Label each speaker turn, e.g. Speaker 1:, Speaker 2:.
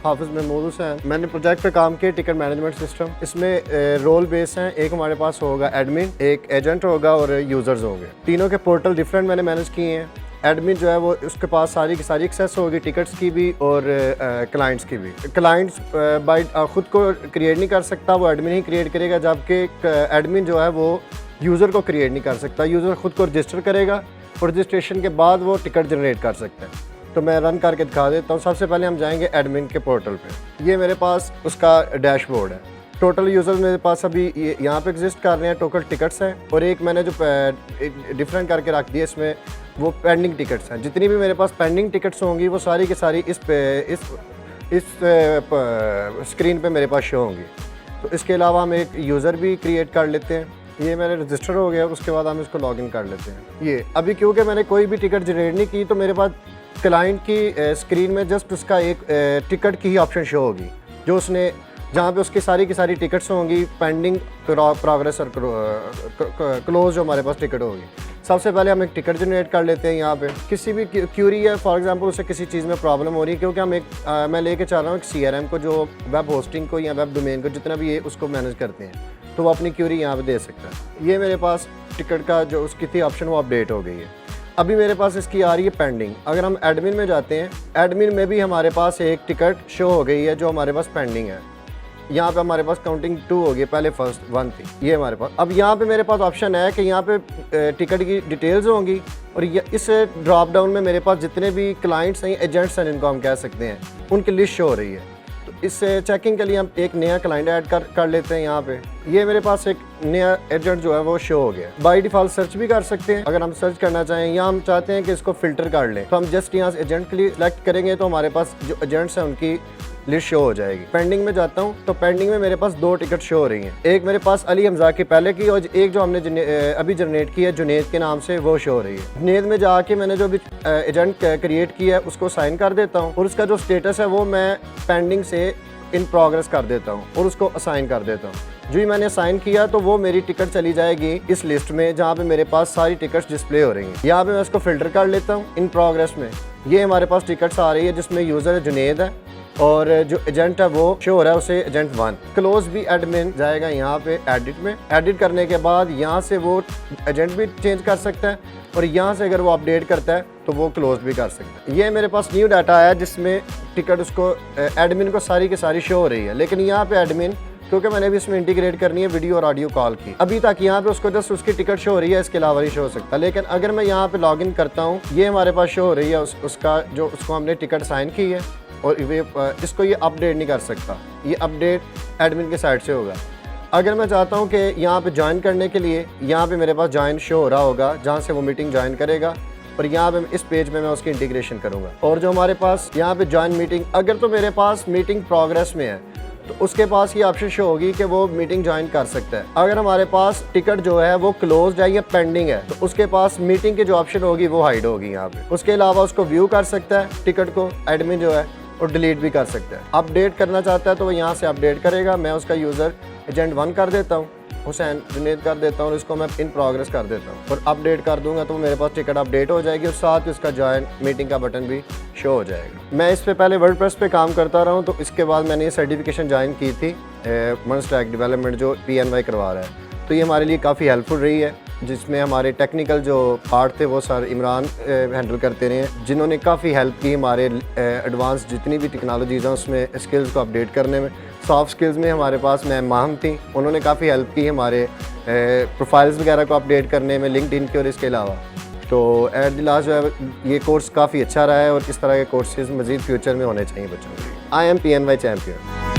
Speaker 1: हाफिज़ महमूद हुसैन। मैंने प्रोजेक्ट पे काम किया टिकट मैनेजमेंट सिस्टम। इसमें रोल बेस हैं, एक हमारे पास होगा एडमिन, एक एजेंट होगा और यूज़र्स होंगे। तीनों के पोर्टल डिफरेंट मैंने मैनेज किए हैं। एडमिन जो है वो उसके पास सारी की सारी एक्सेस होगी, टिकट्स की भी और क्लाइंट्स की भी। क्लाइंट्स बाय ख़ुद को क्रिएट नहीं कर सकता, वो एडमिन ही क्रिएट करेगा, जबकि एडमिन जो है वो यूज़र को क्रिएट नहीं कर सकता। यूज़र ख़ुद को रजिस्टर करेगा और रजिस्ट्रेशन के बाद वो टिकट जनरेट कर सकता है। तो मैं रन करके दिखा देता हूँ। सबसे पहले हम जाएंगे एडमिन के पोर्टल पे। ये मेरे पास उसका डैशबोर्ड है। टोटल यूज़र मेरे पास अभी यहाँ पे एग्जिस्ट कर रहे हैं, टोटल टिकट्स हैं और एक मैंने जो डिफरेंट करके रख दिया इसमें वो पेंडिंग टिकट्स हैं। जितनी भी मेरे पास पेंडिंग टिकट्स होंगी वो सारी की सारी इस स्क्रीन पे मेरे पास शो होंगी। तो इसके अलावा हम एक यूज़र भी क्रिएट कर लेते हैं। ये मेरे रजिस्टर हो गया, उसके बाद हम इसको लॉगिन कर लेते हैं। ये अभी क्योंकि मैंने कोई भी टिकट जनरेट नहीं की तो मेरे पास क्लाइंट की स्क्रीन में जस्ट उसका एक टिकट की ही ऑप्शन शो होगी, जो उसने जहाँ पे उसकी सारी की सारी टिकट्स होंगी, पेंडिंग, प्रोग्रेस और क्लोज जो हमारे पास टिकट होगी। सबसे पहले हम एक टिकट जनरेट कर लेते हैं। यहाँ पे किसी भी क्यूरी है, फॉर एग्जांपल उसे किसी चीज़ में प्रॉब्लम हो रही है, क्योंकि हम मैं लेके चल रहा हूँ एक CRM को, जो वेब होस्टिंग को या वेब डोमेन को जितना भी ये उसको मैनेज करते हैं, तो वो अपनी क्यूरी यहाँ पे दे सकता है। ये मेरे पास टिकट का जो उसकी थी ऑप्शन वो अपडेट हो गई है। अभी मेरे पास इसकी आ रही है पेंडिंग। अगर हम एडमिन में जाते हैं, एडमिन में भी हमारे पास एक टिकट शो हो गई है जो हमारे पास पेंडिंग है। यहाँ पे हमारे पास काउंटिंग 2 हो गई, पहले फर्स्ट 1 थी, ये हमारे पास। अब यहाँ पे मेरे पास ऑप्शन है कि यहाँ पे टिकट की डिटेल्स होंगी और इस ड्रॉप डाउन में मेरे पास जितने भी क्लाइंट्स हैं, एजेंट्स हैं जिनको हम कह सकते हैं, उनकी लिस्ट शो हो रही है। तो इस चेकिंग के लिए हम एक नया क्लाइंट ऐड कर लेते हैं। यहाँ पे ये मेरे पास एक नया एजेंट जो है वो शो हो गया। बाय डिफ़ॉल्ट सर्च भी कर सकते हैं अगर हम सर्च करना चाहें, या हम चाहते हैं कि इसको फ़िल्टर कर लें, तो हम जस्ट यहाँ से एजेंट के लिए सेलेक्ट करेंगे तो हमारे पास जो एजेंट्स हैं उनकी लिस्ट शो हो जाएगी। पेंडिंग में जाता हूँ तो पेंडिंग में मेरे पास 2 टिकट शो हो रही हैं। एक मेरे पास अली हमजा की पहले की और एक जो हमने अभी जनरेट की है जुनेद के नाम से, वो शो हो रही है। जुनेद में जाके मैंने जो अभी एजेंट क्रिएट किया है उसको साइन कर देता हूँ और उसका जो स्टेटस है वो मैं पेंडिंग से इन प्रोग्रेस कर देता हूँ और उसको असाइन कर देता हूँ। जो ही मैंने असाइन किया तो वो मेरी टिकट चली जाएगी इस लिस्ट में जहाँ पे मेरे पास सारी टिकट्स डिस्प्ले हो रही हैं। यहाँ पे मैं इसको फिल्टर कर लेता हूँ इन प्रोग्रेस में। ये हमारे पास टिकट्स आ रही है जिसमें यूज़र जुनेद है और जो एजेंट है वो शो हो रहा है उसे एजेंट 1। क्लोज भी एडमिन जाएगा यहाँ पे एडिट में। एडिट करने के बाद यहाँ से वो एजेंट भी चेंज कर सकता है और यहाँ से अगर वो अपडेट करता है तो वो क्लोज भी कर सकता है। ये मेरे पास न्यू डाटा आया जिसमें टिकट उसको एडमिन को सारी की सारी शो हो रही है, लेकिन यहाँ पे एडमिन, क्योंकि मैंने भी इसमें इंटीग्रेट करनी है वीडियो और ऑडियो कॉल की, अभी तक यहाँ पे उसको जस्ट उसकी टिकट शो हो रही है, इसके अलावा नहीं शो हो सकता। लेकिन अगर मैं यहाँ पे लॉगिन करता हूँ, ये हमारे पास शो हो रही है उसका जो उसको हमने टिकट साइन की है और इसको ये अपडेट नहीं कर सकता, ये अपडेट एडमिन के साइड से होगा। अगर मैं चाहता हूँ कि यहाँ पे ज्वाइन करने के लिए, यहाँ पे मेरे पास ज्वाइन शो हो रहा होगा जहाँ से वो मीटिंग ज्वाइन करेगा और यहाँ पे इस पेज में मैं उसकी इंटीग्रेशन करूँगा। और जो हमारे पास यहाँ पे ज्वाइन मीटिंग, अगर तो मेरे पास मीटिंग प्रोग्रेस में है तो उसके पास ये ऑप्शन शो होगी कि वो मीटिंग ज्वाइन कर सकता है। अगर हमारे पास टिकट जो है वो क्लोज्ड है या पेंडिंग है तो उसके पास मीटिंग की जो ऑप्शन होगी वो हाइड होगी यहाँ पे। उसके अलावा उसको व्यू कर सकता है टिकट को एडमिन जो है, और डिलीट भी कर सकता है। अपडेट करना चाहता है तो वो यहाँ से अपडेट करेगा। मैं उसका यूज़र एजेंट 1 कर देता हूँ, हुसैन जुनेद कर देता हूँ और इसको मैं इन प्रोग्रेस कर देता हूँ और अपडेट कर दूंगा तो मेरे पास टिकट अपडेट हो जाएगी और साथ ही उसका ज्वाइन मीटिंग का बटन भी शो हो जाएगा। मैं इस पे पहले वर्डप्रेस पे काम करता रहा हूँ, तो इसके बाद मैंने ये सर्टिफिकेशन ज्वाइन की थी मनस्टैक डेवलपमेंट जो PNY करवा रहा है, तो ये हमारे लिए काफ़ी हेल्पफुल रही है, जिसमें हमारे टेक्निकल जो पार्ट थे वो सर इमरान हैंडल करते रहे हैं, जिन्होंने काफ़ी हेल्प की हमारे एडवांस जितनी भी टेक्नोलॉजीज़ हैं उसमें स्किल्स को अपडेट करने में। सॉफ्ट स्किल्स में हमारे पास मैम माहम थी, उन्होंने काफ़ी हेल्प की हमारे प्रोफाइल्स वगैरह को अपडेट करने में, लिंक्डइन की और इसके अलावा। तो एट द लास्ट जो है ये कोर्स काफ़ी अच्छा रहा है और इस तरह के कोर्सेज मज़ीद फ्यूचर में होने चाहिए बच्चों के लिए। I am PNY champion.